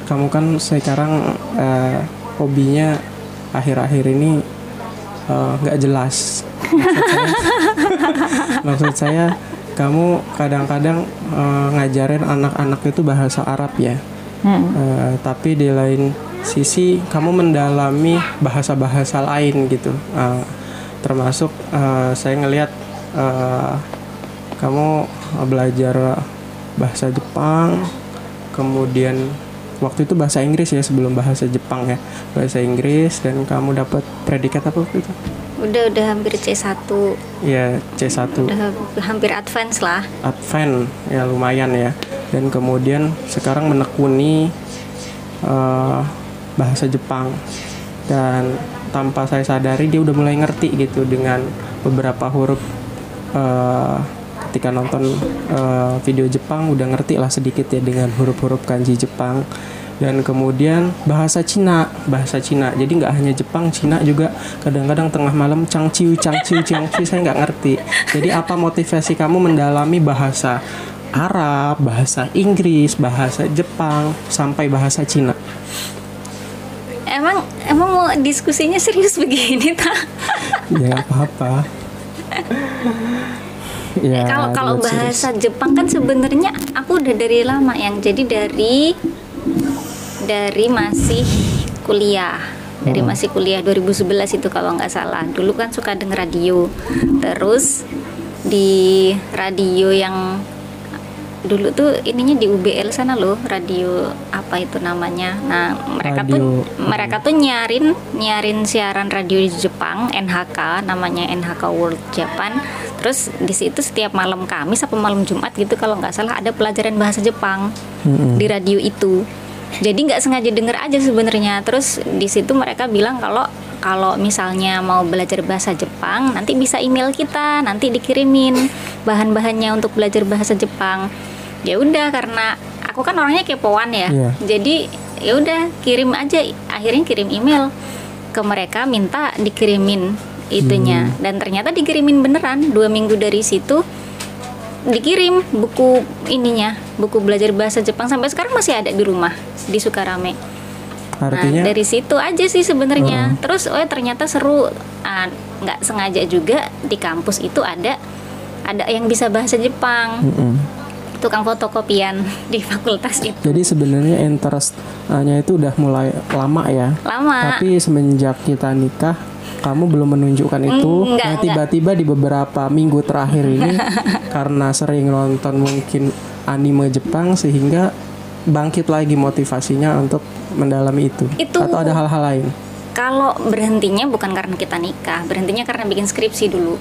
kamu kan sekarang hobinya akhir-akhir ini nggak jelas. Maksud saya kamu kadang-kadang ngajarin anak-anak itu bahasa Arab ya. Tapi di lain sisi kamu mendalami bahasa-bahasa lain gitu. Termasuk saya ngelihat kamu belajar bahasa Jepang, kemudian waktu itu bahasa Inggris ya sebelum bahasa Jepang ya, bahasa Inggris, dan kamu dapat predikat apa waktu itu? Udah hampir C1. Ya, C1. Udah hampir advance lah. Advance ya, lumayan ya. Dan kemudian sekarang menekuni bahasa Jepang, dan tanpa saya sadari dia udah mulai ngerti gitu dengan beberapa huruf. Ketika nonton video Jepang udah ngerti lah sedikit ya dengan huruf-huruf kanji Jepang. Dan kemudian bahasa Cina. Jadi nggak hanya Jepang, Cina juga kadang-kadang tengah malam cangciu saya nggak ngerti. Jadi apa motivasi kamu mendalami bahasa Arab, bahasa Inggris, bahasa Jepang, sampai bahasa Cina? Emang mau diskusinya serius begini tak? Ya nggak apa-apa. Ya, kalau bahasa Jepang kan sebenarnya aku udah dari lama yang jadi dari masih kuliah. Dari masih kuliah 2011 itu kalau nggak salah. Dulu kan suka denger radio. Terus di radio yang dulu tuh ininya di UBL sana loh, radio apa itu namanya. Nah, mereka tuh nyarin siaran radio di Jepang, NHK, namanya NHK World Japan. Terus di situ setiap malam Kamis atau malam Jumat gitu kalau nggak salah ada pelajaran bahasa Jepang di radio itu. Jadi nggak sengaja denger aja sebenarnya. Terus di situ mereka bilang kalau misalnya mau belajar bahasa Jepang nanti bisa email kita, nanti dikirimin bahan-bahannya untuk belajar bahasa Jepang. Ya udah, karena aku kan orangnya kepoan ya. Jadi ya udah kirim aja, akhirnya kirim email ke mereka minta dikirimin itunya. Dan ternyata dikirimin beneran. 2 minggu dari situ dikirim buku buku belajar bahasa Jepang, sampai sekarang masih ada di rumah di Sukarame. Artinya, nah, dari situ aja sih sebenarnya. Terus ternyata seru. Nggak sengaja juga di kampus itu ada yang bisa bahasa Jepang. Tukang fotokopian di fakultas itu. Jadi sebenarnya interest-nya itu udah mulai lama ya. Lama. Tapi semenjak kita nikah, kamu belum menunjukkan itu. Nah, tiba-tiba di beberapa minggu terakhir ini karena sering nonton mungkin anime Jepang sehingga bangkit lagi motivasinya untuk mendalami itu. Atau ada hal-hal lain? Kalau berhentinya bukan karena kita nikah, berhentinya karena bikin skripsi dulu.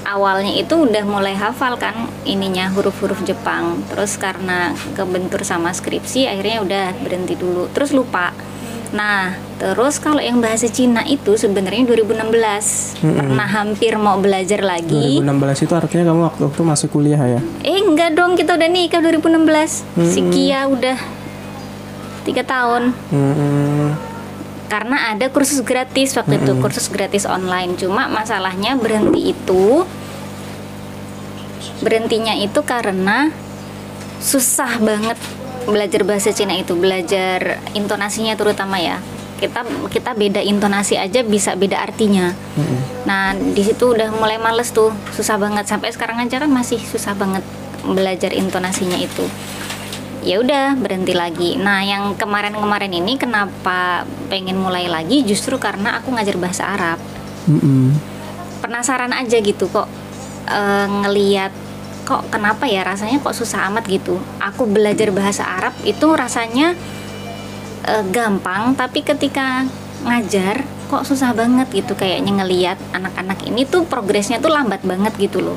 Awalnya itu udah mulai hafal kan huruf-huruf Jepang. Terus karena kebentur sama skripsi akhirnya udah berhenti dulu. Terus lupa. Nah, terus kalau yang bahasa Cina itu sebenarnya 2016 pernah hampir mau belajar lagi. 2016 itu artinya kamu waktu itu masih kuliah ya? Enggak dong, kita udah nikah 2016. Si Kia udah 3 tahun. Karena ada kursus gratis waktu itu, kursus gratis online. Cuma masalahnya berhentinya itu karena susah banget belajar bahasa Cina itu, belajar intonasinya terutama ya. Kita beda intonasi aja bisa beda artinya. Nah, di situ udah mulai males tuh, susah banget. Sampai sekarang aja kan masih susah banget belajar intonasinya itu. Ya udah, berhenti lagi. Nah, yang kemarin-kemarin ini kenapa pengen mulai lagi justru karena aku ngajar bahasa Arab. Penasaran aja gitu kok ngeliat kok kenapa ya rasanya kok susah amat gitu. Aku belajar bahasa Arab itu rasanya gampang, tapi ketika ngajar kok susah banget gitu, kayaknya ngeliat anak-anak ini tuh progresnya tuh lambat banget gitu loh.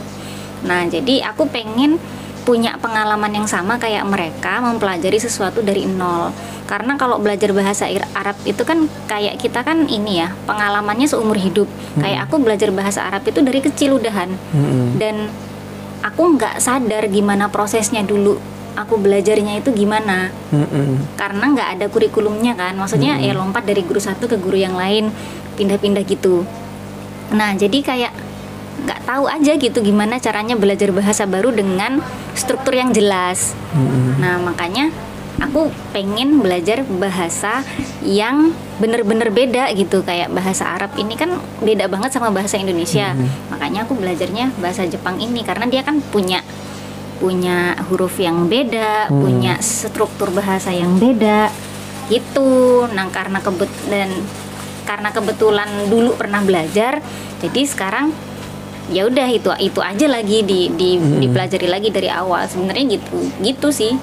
Nah, jadi aku pengen punya pengalaman yang sama kayak mereka mempelajari sesuatu dari nol. Karena kalau belajar bahasa Arab itu kan kayak kita kan pengalamannya seumur hidup. Kayak aku belajar bahasa Arab itu dari kecil udahan. Dan aku nggak sadar gimana prosesnya dulu. Aku belajarnya itu gimana. Karena nggak ada kurikulumnya kan. Maksudnya ya lompat dari guru satu ke guru yang lain, pindah-pindah gitu. Nah, jadi kayak nggak tahu aja gitu gimana caranya belajar bahasa baru dengan struktur yang jelas. Nah, makanya aku pengen belajar bahasa yang bener-bener beda gitu. Kayak bahasa Arab ini kan beda banget sama bahasa Indonesia. Makanya aku belajarnya bahasa Jepang ini karena dia kan punya huruf yang beda, punya struktur bahasa yang beda gitu. Nah, karena kebetulan dulu pernah belajar, jadi sekarang ya udah itu aja lagi dipelajari lagi dari awal. Sebenarnya gitu sih,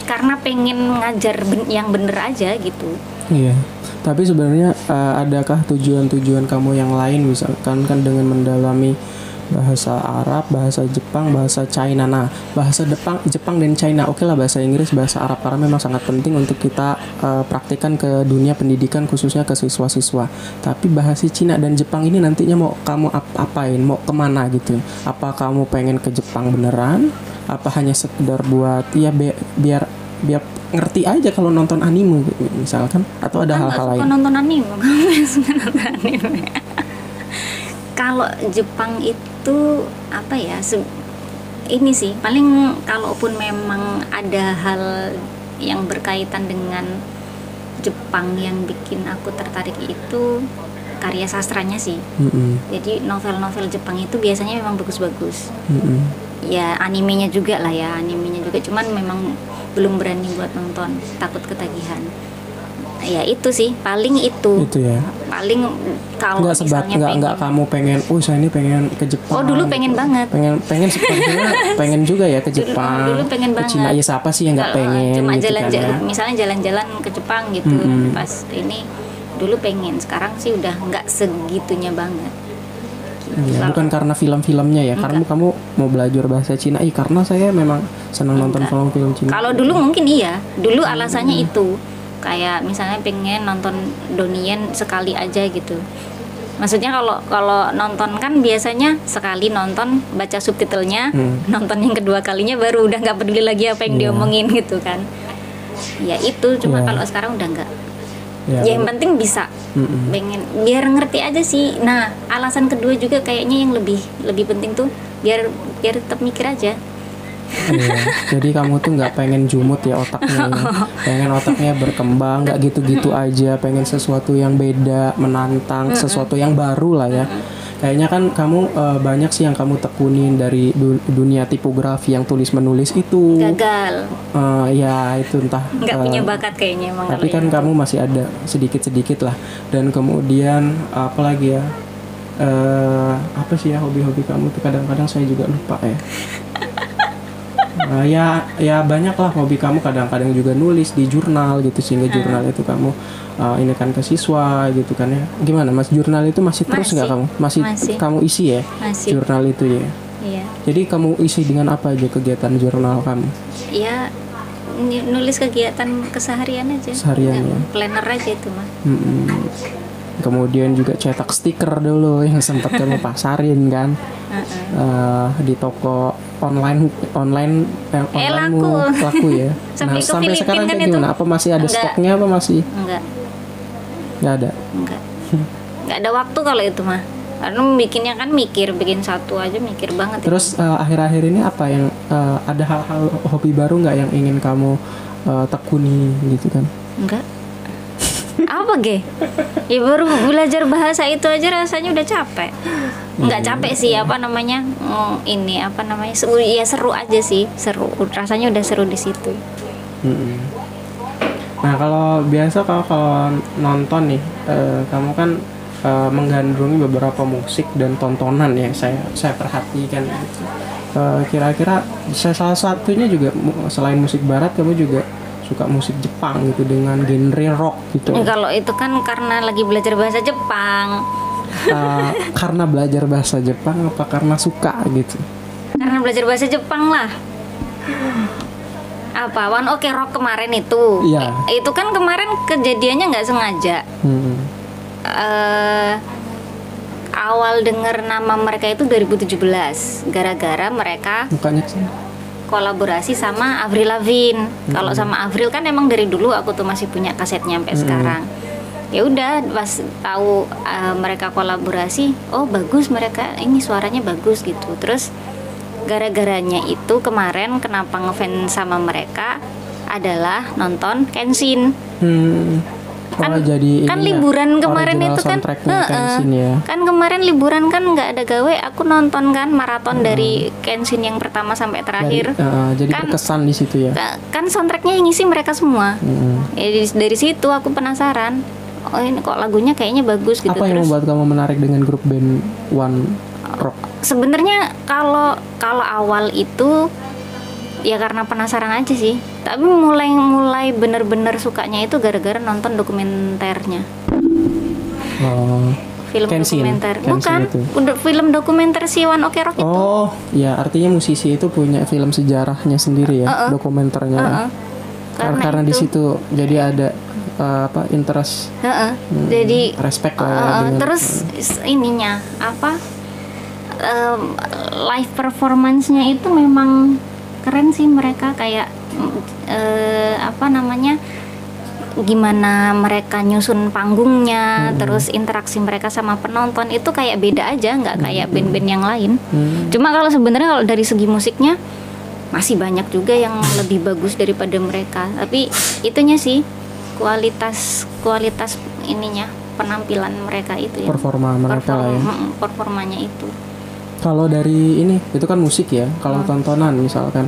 karena pengen ngajar yang bener aja gitu. Iya. Tapi sebenarnya adakah tujuan-tujuan kamu yang lain, misalkan kan dengan mendalami bahasa Arab, bahasa Jepang, bahasa China. Nah, bahasa Jepang dan China, oke lah bahasa Inggris, bahasa Arab karena memang sangat penting untuk kita praktikkan ke dunia pendidikan khususnya ke siswa-siswa. Tapi bahasa Cina dan Jepang ini nantinya mau kamu apain? Mau kemana gitu? Apa kamu pengen ke Jepang beneran? Apa hanya sekedar buat ya biar ngerti aja kalau nonton anime gitu, misalkan, atau ada hal-hal lain? Nonton anime, kamu suka nonton anime. Kalau Jepang itu apa ya? Ini sih paling kalaupun memang ada hal yang berkaitan dengan Jepang yang bikin aku tertarik itu karya sastranya sih. Jadi novel-novel Jepang itu biasanya memang bagus-bagus. Ya animenya juga lah ya, animenya juga. Cuman memang belum berani buat nonton, takut ketagihan. Ya itu sih, paling itu ya. Paling kalau misalnya nggak kamu pengen, saya ini pengen ke Jepang. Dulu pengen banget. Pengen sebenarnya pengen juga ya ke Jepang. Dulu pengen ke banget. Cina, ya siapa sih yang nggak pengen? Cuma gitu jalan-jalan, kan, ya? Misalnya jalan-jalan ke Jepang gitu. Pas ini dulu pengen, sekarang sih udah nggak segitunya banget. Ya, bukan karena film-filmnya ya, karena kamu mau belajar bahasa Cina, karena saya memang senang nonton film Cina. Kalau dulu mungkin iya, dulu alasannya itu. Kayak misalnya pengen nonton Donnie sekali aja gitu. Maksudnya kalau nonton kan biasanya sekali nonton baca subtitlenya, nonton yang kedua kalinya baru udah nggak peduli lagi apa yang diomongin gitu kan. Ya itu, cuma kalau sekarang udah nggak. Ya yang penting bisa, pengen biar ngerti aja sih. Nah alasan kedua juga kayaknya yang lebih penting tuh biar tetap mikir aja. Jadi kamu tuh nggak pengen jumut ya otaknya, pengen otaknya berkembang, nggak gitu-gitu aja, pengen sesuatu yang beda, menantang, sesuatu yang baru lah ya. Kayaknya kan kamu banyak sih yang kamu tekunin dari dunia tipografi yang tulis menulis itu. Gagal. Ya itu entah. Nggak punya bakat kayaknya emang. Tapi kan kamu masih ada sedikit-sedikit lah. Dan kemudian apa lagi ya? Apa sih ya hobi-hobi kamu tuh, kadang-kadang saya juga lupa ya. Ya banyak lah hobi kamu, kadang-kadang juga nulis di jurnal gitu, sehingga jurnal itu kamu ini kan ke siswa gitu kan ya. Gimana Mas, jurnal itu masih terus nggak kamu? Masih kamu isi ya? Masih. Jurnal itu ya? Iya. Jadi kamu isi dengan apa aja kegiatan jurnal kamu? Ya nulis kegiatan keseharian aja. Seharian ya? Planner aja itu mah. Kemudian juga cetak stiker dulu yang sempat kamu pasarin kan di toko online laku ya. Nah sampai sekarang kan kayak gimana? Apa masih ada stoknya apa masih? Nggak ada. Nggak ada waktu kalau itu mah. Karena bikinnya kan bikin satu aja mikir banget. Terus akhir-akhir ini apa yang ada hal-hal hobi baru nggak yang ingin kamu tekuni gitu kan? Enggak. Apa ge? Ya baru belajar bahasa itu aja rasanya udah capek. Nggak capek sih, apa namanya? Ini apa namanya? Ya seru aja sih, seru. Rasanya udah seru di situ. Nah kalau biasa kalau nonton nih, kamu kan menggandrungi beberapa musik dan tontonan ya, saya perhatikan gitu. Kira-kira salah satunya juga selain musik barat, kamu juga suka musik Jepang gitu dengan genre rock gitu. Kalau itu kan karena lagi belajar bahasa Jepang. Karena belajar bahasa Jepang apa karena suka gitu? Karena belajar bahasa Jepang lah. Apa One Ok Rock kemarin itu? Iya. Itu kan kemarin kejadiannya nggak sengaja. Awal denger nama mereka itu 2017 gara-gara mereka kolaborasi sama Avril Lavigne. Kalau sama Avril kan emang dari dulu aku tuh masih punya kasetnya sampai sekarang. Ya udah pas tahu mereka kolaborasi, oh bagus mereka, ini suaranya bagus gitu. Terus gara-garanya itu kemarin kenapa ngefans sama mereka, adalah nonton Kenshin. Oh, jadi kan ini ya, liburan kemarin original itu kan soundtracknya Kenshin ya. kan kemarin liburan kan nggak ada gawe, aku nonton kan maraton dari Kenshin yang pertama sampai terakhir. Jadi kan, berkesan di situ ya. Kan soundtracknya yang ngisi mereka semua. Ya, dari situ aku penasaran, oh ini kok lagunya kayaknya bagus gitu. Apa yang membuat kamu menarik dengan grup band One Rock? Sebenarnya kalau awal itu ya karena penasaran aja sih, tapi mulai bener-bener sukanya itu gara-gara nonton dokumenternya. Film Kenshin, dokumenter Kenshin bukan itu. udah film dokumenter si One Ok Rock itu. Oh ya, artinya musisi itu punya film sejarahnya sendiri ya, dokumenternya. Karena di situ jadi ada interest, jadi respect lah ya, dengan, terus ininya live performance-nya itu memang keren sih, mereka kayak gimana mereka nyusun panggungnya, terus interaksi mereka sama penonton itu kayak beda aja, nggak kayak band-band yang lain. Cuma kalau sebenarnya kalau dari segi musiknya masih banyak juga yang lebih bagus daripada mereka, tapi itunya sih kualitas ininya, penampilan mereka itu ya, performa mereka lah ya. Performanya itu. Kalau dari ini itu kan musik ya. Kalau tontonan misalkan,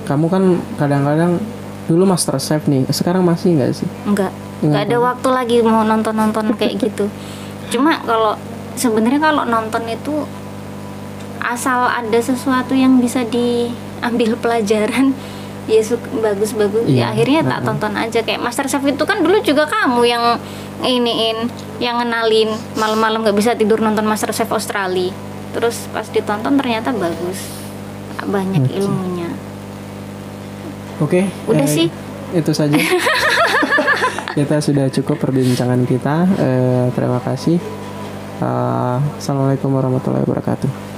kamu kan kadang-kadang dulu MasterChef nih, sekarang masih nggak sih? Nggak ada waktu lagi mau nonton kayak gitu. Cuma kalau sebenarnya kalau nonton itu asal ada sesuatu yang bisa diambil pelajaran, ya bagus-bagus. Ya akhirnya tak tonton aja. Kayak MasterChef itu kan dulu juga kamu yang yang ngenalin, malam-malam nggak bisa tidur nonton MasterChef Australia. Terus pas ditonton ternyata bagus, banyak ilmunya. Oke, udah sih itu saja. Kita sudah cukup perbincangan kita. Terima kasih. Assalamualaikum warahmatullahi wabarakatuh.